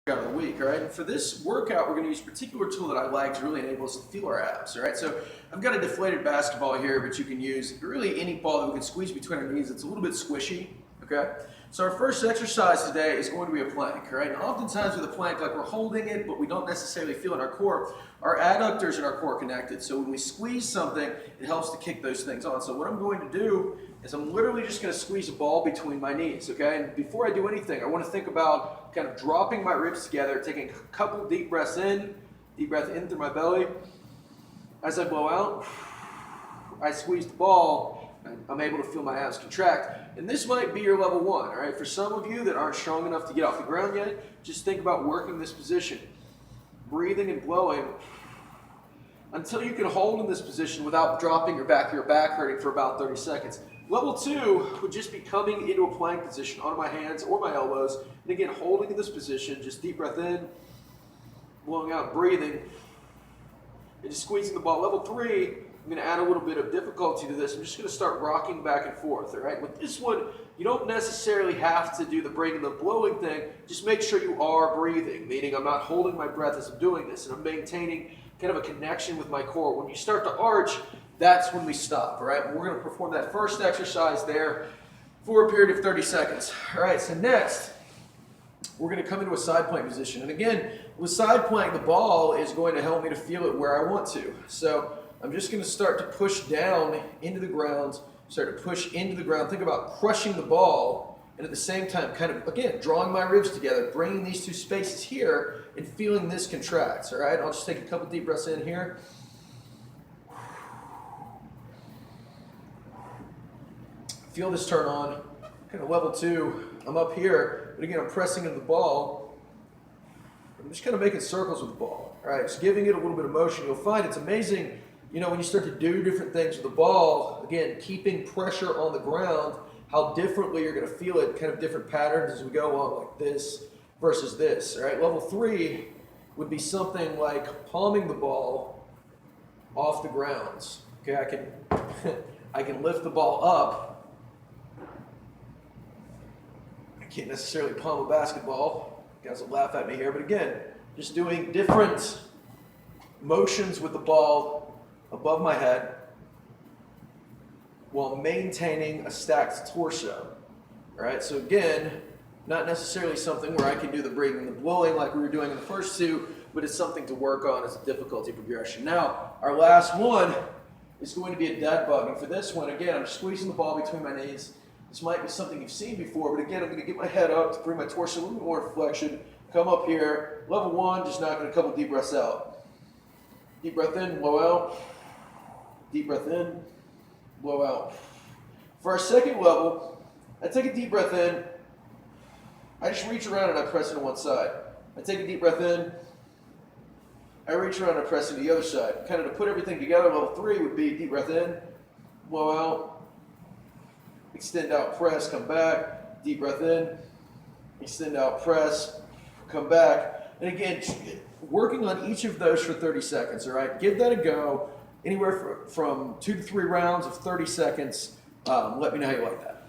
Of the week, all right? And for this workout, we're going to use a particular tool that I like to really enable us to feel our abs, all right? So I've got a deflated basketball here, but you can use really any ball that we can squeeze between our knees. It's a little bit squishy, okay? So our first exercise today is going to be a plank, all right? And oftentimes with a plank, like we're holding it, but we don't necessarily feel in our core. Our adductors and our core are connected. So when we squeeze something, it helps to kick those things on. So what I'm going to do is I'm literally just going to squeeze a ball between my knees, okay? And before I do anything, I want to think about kind of dropping my ribs together, taking a couple deep breaths in, deep breath in through my belly. As I blow out, I squeeze the ball, and I'm able to feel my abs contract. And this might be your level one, all right? For some of you that aren't strong enough to get off the ground yet, just think about working this position, breathing and blowing until you can hold in this position without dropping your back hurting for about 30 seconds. Level two would just be coming into a plank position on my hands or my elbows. And again, holding in this position, just deep breath in, blowing out, breathing, and just squeezing the ball. Level three, I'm going to add a little bit of difficulty to this. I'm just going to start rocking back and forth, all right? With this one, you don't necessarily have to do the breathing, the blowing thing. Just make sure you are breathing, meaning I'm not holding my breath as I'm doing this, and I'm maintaining kind of a connection with my core. When you start to arch, that's when we stop, all right? We're going to perform that first exercise there for a period of 30 seconds. All right, so next, we're going to come into a side plank position. And again, with side plank, the ball is going to help me to feel it where I want to. So I'm just going to start to push down into the ground, start to push into the ground. Think about crushing the ball, and at the same time, kind of, again, drawing my ribs together, bringing these two spaces here, and feeling this contract, all right? I'll just take a couple deep breaths in here. Feel this turn on, kind of level two. I'm up here, but again, I'm pressing into the ball. I'm just kind of making circles with the ball, all right? Just giving it a little bit of motion. You'll find it's amazing, you know, when you start to do different things with the ball, again, keeping pressure on the ground, how differently you're going to feel it, kind of different patterns as we go on, like this versus this, all right? Level three would be something like palming the ball off the grounds, okay? I can lift the ball up. Can't necessarily palm a basketball. You guys will laugh at me here, but again, just doing different motions with the ball above my head while maintaining a stacked torso. All right, so again, not necessarily something where I can do the breathing and the blowing like we were doing in the first two, but it's something to work on as a difficulty progression. Now, our last one is going to be a dead bug, and for this one, again, I'm squeezing the ball between my knees. This might be something you've seen before, but again, I'm going to get my head up to bring my torso a little bit more flexion. Come up here. Level one, just knocking a couple deep breaths out. Deep breath in, blow out. Deep breath in, blow out. For our second level, I take a deep breath in. I just reach around and I press into one side. I take a deep breath in. I reach around and I press into the other side. Kind of to put everything together, level three would be deep breath in, blow out. Extend out, press, come back, deep breath in, extend out, press, come back. And again, working on each of those for 30 seconds, all right? Give that a go, anywhere from 2 to 3 rounds of 30 seconds. Let me know how you like that.